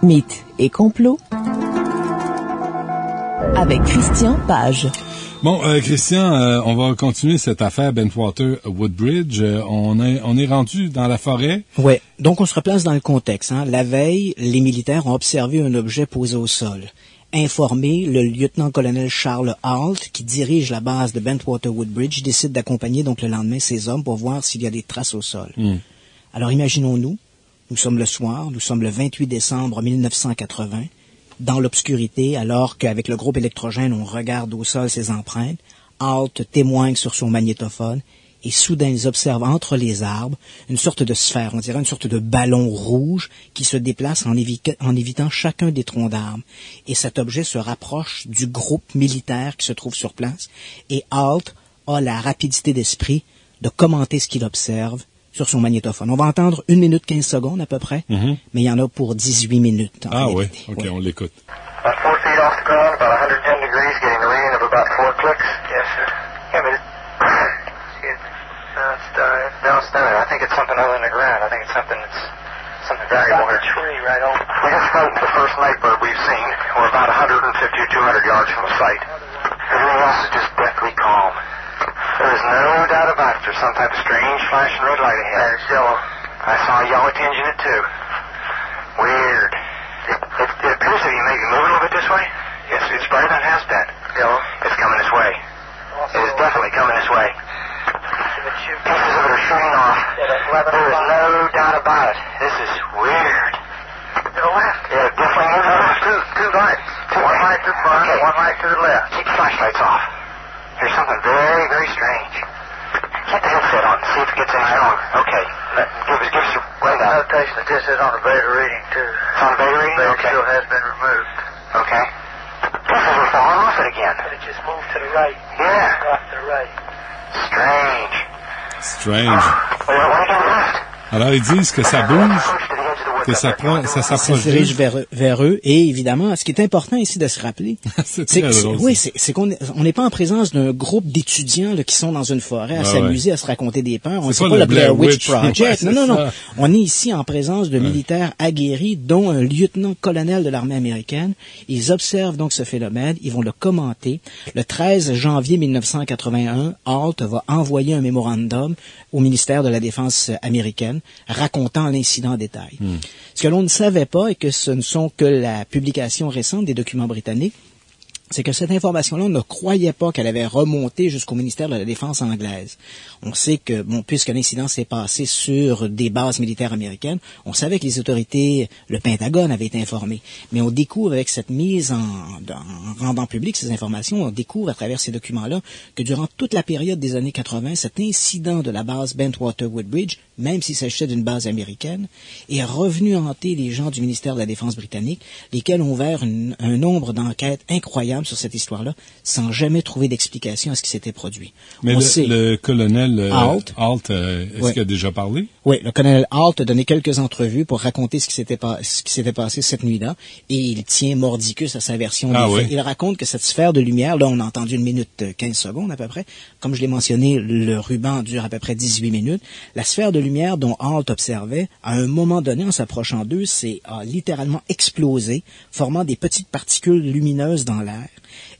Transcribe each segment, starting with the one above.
Mythes et complots avec Christian Page. Bon, Christian, on va continuer cette affaire Bentwater Woodbridge. On est rendu dans la forêt. Oui, donc on se replace dans le contexte. La veille, les militaires ont observé un objet posé au sol. Informé, le lieutenant-colonel Charles Halt, qui dirige la base de Bentwater Woodbridge, décide d'accompagner donc le lendemain ses hommes pour voir s'il y a des traces au sol. Alors imaginons-nous, nous sommes le soir, nous sommes le 28 décembre 1980, dans l'obscurité, alors qu'avec le groupe électrogène, on regarde au sol ces empreintes. Halt témoigne sur son magnétophone et soudain ils observent entre les arbres une sorte de sphère, on dirait une sorte de ballon rouge qui se déplace en évitant chacun des troncs d'arbres. Et cet objet se rapproche du groupe militaire qui se trouve sur place et Halt a la rapidité d'esprit de commenter ce qu'il observe sur son magnétophone. On va entendre 1 minute 15 secondes à peu près, mais il y en a pour 18 minutes. Oui, OK, on l'écoute. About 4 feet off the ground, about 110 degrees, getting a reading of about 4 clicks. Yes, sir. Yeah, but it's dying. No, it's not. I think it's something other than the ground. I think it's something variable here. Tree right on. We just found the first night bird we've seen. We're about 150 or 200 yards from the site. Everything else is just deathly calm. There is no doubt about it. There's some type of strange flashing red light ahead. It's yellow. I saw a yellow tinge in it, too. Weird. It appears to be maybe moving a little bit this way. Yes, it's brighter than it has been. Yellow. It's coming this way. It is definitely coming this way. Pieces of it are shooting off. There is no doubt about it. This is weird. To the left. Yeah, definitely moving. Two lights. One light to the front, one light to the left. Keep the flashlights off. There's something very, very strange. Get the headset on, see if it gets any stronger. Okay. Give us your rundown. Notation that this is on a beta reading, too. It's on a beta reading? Beta still has been removed. Okay. Pieces are falling off it again. But it just moved to the right. Yeah. Off to the right. Strange. What are you doing left? Alors, ils disent que ça bouge, que ça s'approche. Se dirige vers eux. Et évidemment, ce qui est important ici de se rappeler, c'est qu'on n'est pas en présence d'un groupe d'étudiants là, qui sont dans une forêt à s'amuser, à se raconter des peurs. On ne sait pas le Blair Witch Project. Non. On est ici en présence de militaires aguerris, dont un lieutenant-colonel de l'armée américaine. Ils observent donc ce phénomène. Ils vont le commenter. Le 13 janvier 1981, Halt va envoyer un mémorandum au ministère de la Défense américaine racontant l'incident en détail. Ce que l'on ne savait pas, et que ce ne sont que la publication récente des documents britanniques, c'est que cette information-là, on ne croyait pas qu'elle avait remonté jusqu'au ministère de la Défense anglaise. On sait que, puisque l'incident s'est passé sur des bases militaires américaines, on savait que les autorités, le Pentagone avait été informé. Mais on découvre avec cette mise en rendant public ces informations, on découvre à travers ces documents-là que durant toute la période des années 80, cet incident de la base Bentwater Woodbridge, même s'il s'agissait d'une base américaine, est revenu hanter les gens du ministère de la Défense britannique, lesquels ont ouvert un nombre d'enquêtes incroyables sur cette histoire-là, sans jamais trouver d'explication à ce qui s'était produit. Mais le colonel Halt, est-ce qu'il a déjà parlé? Oui, le colonel Halt a donné quelques entrevues pour raconter ce qui s'était passé cette nuit-là, et il tient mordicus à sa version des faits. Il raconte que cette sphère de lumière, là on a entendu 1 minute 15 secondes à peu près, comme je l'ai mentionné, le ruban dure à peu près 18 minutes. La sphère de lumière dont Halt observait, à un moment donné, en s'approchant d'eux, a littéralement explosé, formant des petites particules lumineuses dans l'air.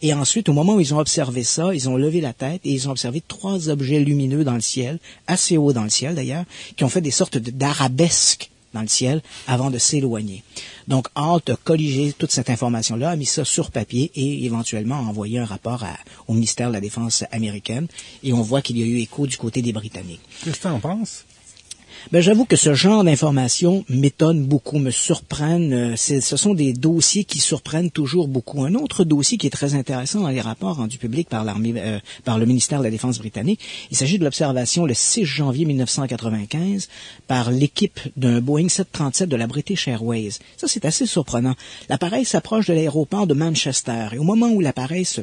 Et ensuite, au moment où ils ont observé ça, ils ont levé la tête et ils ont observé 3 objets lumineux dans le ciel, assez haut dans le ciel d'ailleurs, qui ont fait des sortes d'arabesques dans le ciel avant de s'éloigner. Donc, Halt a colligé toute cette information-là, a mis ça sur papier et éventuellement a envoyé un rapport au ministère de la Défense américaine. Et on voit qu'il y a eu écho du côté des Britanniques. Qu'est-ce que tu en penses? J'avoue que ce genre d'informations m'étonne beaucoup, me surprennent. Ce sont des dossiers qui surprennent toujours beaucoup. Un autre dossier qui est très intéressant dans les rapports rendus publics par le ministère de la Défense britannique, il s'agit de l'observation le 6 janvier 1995 par l'équipe d'un Boeing 737 de la British Airways. Ça, c'est assez surprenant. L'appareil s'approche de l'aéroport de Manchester et au moment où l'appareil se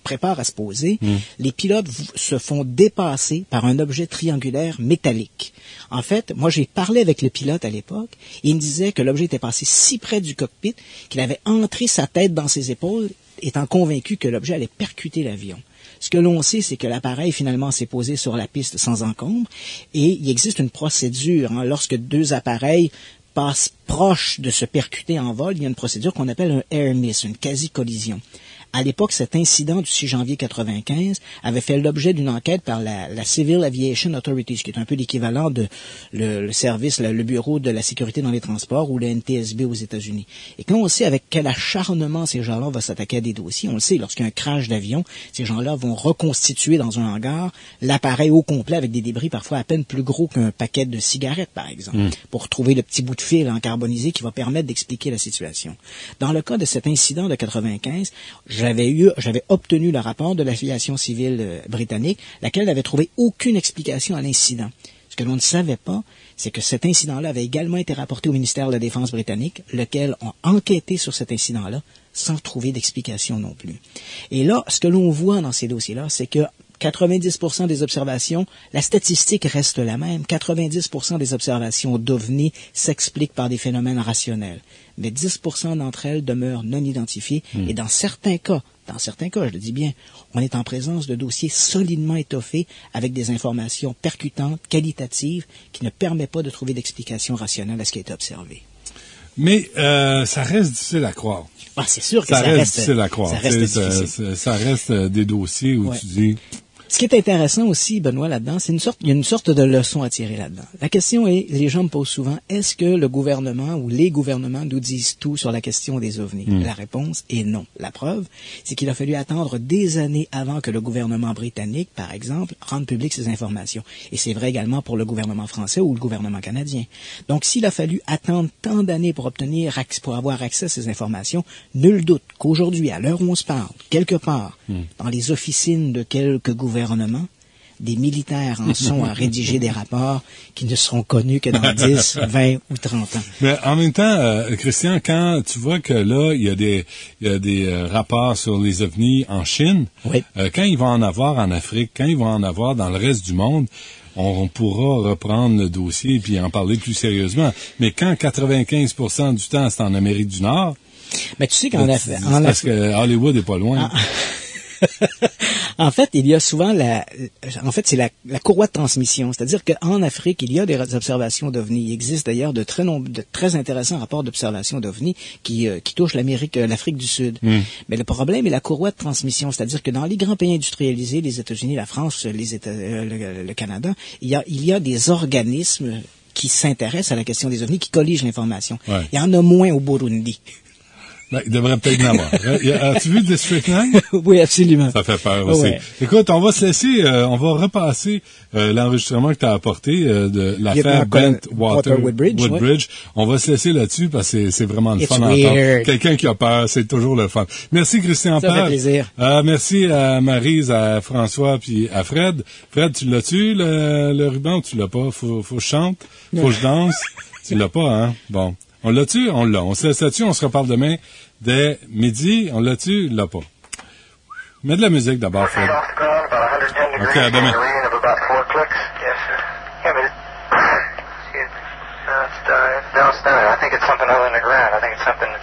prépare à se poser, les pilotes se font dépasser par un objet triangulaire métallique. En fait, moi, j'ai parlé avec le pilote à l'époque et il me disait que l'objet était passé si près du cockpit qu'il avait entré sa tête dans ses épaules, étant convaincu que l'objet allait percuter l'avion. Ce que l'on sait, c'est que l'appareil finalement s'est posé sur la piste sans encombre et il existe une procédure lorsque 2 appareils passent proche de se percuter en vol, il y a une procédure qu'on appelle un air miss, une quasi-collision. À l'époque, cet incident du 6 janvier 95 avait fait l'objet d'une enquête par la Civil Aviation Authority, qui est un peu l'équivalent de le service, le bureau de la sécurité dans les transports ou le NTSB aux États-Unis. Et quand on sait avec quel acharnement ces gens-là vont s'attaquer à des dossiers, on le sait, lorsqu'il y a un crash d'avion, ces gens-là vont reconstituer dans un hangar l'appareil au complet avec des débris parfois à peine plus gros qu'un paquet de cigarettes, par exemple, pour trouver le petit bout de fil carbonisé qui va permettre d'expliquer la situation. Dans le cas de cet incident de 95, j'avais obtenu le rapport de l'aviation civile britannique, laquelle n'avait trouvé aucune explication à l'incident. Ce que l'on ne savait pas, c'est que cet incident-là avait également été rapporté au ministère de la Défense britannique, lequel a enquêté sur cet incident-là sans trouver d'explication non plus. Et là, ce que l'on voit dans ces dossiers-là, c'est que 90% des observations, la statistique reste la même. 90% des observations d'OVNI s'expliquent par des phénomènes rationnels. Mais 10% d'entre elles demeurent non identifiées. Et dans certains cas, je le dis bien, on est en présence de dossiers solidement étoffés avec des informations percutantes, qualitatives, qui ne permettent pas de trouver d'explication rationnelle à ce qui a été observé. Mais ça reste difficile à croire. Ah, c'est sûr que ça reste difficile à croire. Ça reste des dossiers où tu dis... Ce qui est intéressant aussi, Benoît, là-dedans, il y a une sorte de leçon à tirer là-dedans. La question est, les gens me posent souvent, est-ce que le gouvernement ou les gouvernements nous disent tout sur la question des ovnis? La réponse est non. La preuve, c'est qu'il a fallu attendre des années avant que le gouvernement britannique, par exemple, rende public ces informations. Et c'est vrai également pour le gouvernement français ou le gouvernement canadien. Donc, s'il a fallu attendre tant d'années pour avoir accès à ces informations, nul doute qu'aujourd'hui, à l'heure où on se parle, quelque part, dans les officines de quelques gouvernements, des militaires en sont à rédiger des rapports qui ne seront connus que dans 10, 20 ou 30 ans. Mais en même temps, Christian, quand tu vois que là, il y a des rapports sur les ovnis en Chine, quand ils vont en avoir en Afrique, quand ils vont en avoir dans le reste du monde, on pourra reprendre le dossier et puis en parler plus sérieusement. Mais quand 95% du temps, c'est en Amérique du Nord... Mais tu sais qu'en Afrique... Parce que Hollywood n'est pas loin. En fait, il y a souvent c'est la courroie de transmission. C'est-à-dire qu'en Afrique, il y a des observations d'OVNI. Il existe d'ailleurs de très intéressants rapports d'observation d'OVNI qui touchent l'Afrique du Sud. Mais le problème est la courroie de transmission. C'est-à-dire que dans les grands pays industrialisés, les États-Unis, la France, le Canada, il y a des organismes qui s'intéressent à la question des OVNI, qui colligent l'information. Il y en a moins au Burundi. Ben, il devrait peut-être en avoir. As-tu vu District 9? Oui, absolument. Ça fait peur aussi. Ouais. Écoute, on va se laisser, on va repasser l'enregistrement que tu as apporté de l'affaire Bentwater Woodbridge. Ouais. On va se laisser là-dessus parce que c'est vraiment le fun d'entendre. Quelqu'un qui a peur, c'est toujours le fun. Merci Christian Page. Ça fait plaisir. Merci à Maryse, à François puis à Fred. Fred, tu l'as-tu le ruban ou tu l'as pas? Faut que je chante? Faut que je danse? Tu l'as pas, hein? Bon. On l'a-tu? On l'a. On se laisse là-dessus. On se reparle demain dès midi. On l'a-tu? L'a pas. Mets de la musique d'abord, Fred. OK, à demain. I think it's something other than the ground. I think it's something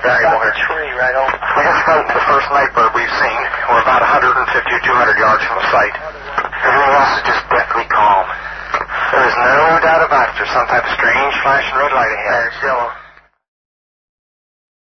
variable here. Tree right over. We just found the first night bird we've seen. We're about 150 or 200 yards from the site. Everything else is just deathly calm. There is no doubt about it. There's some type of strange flashing red light ahead. It's yellow.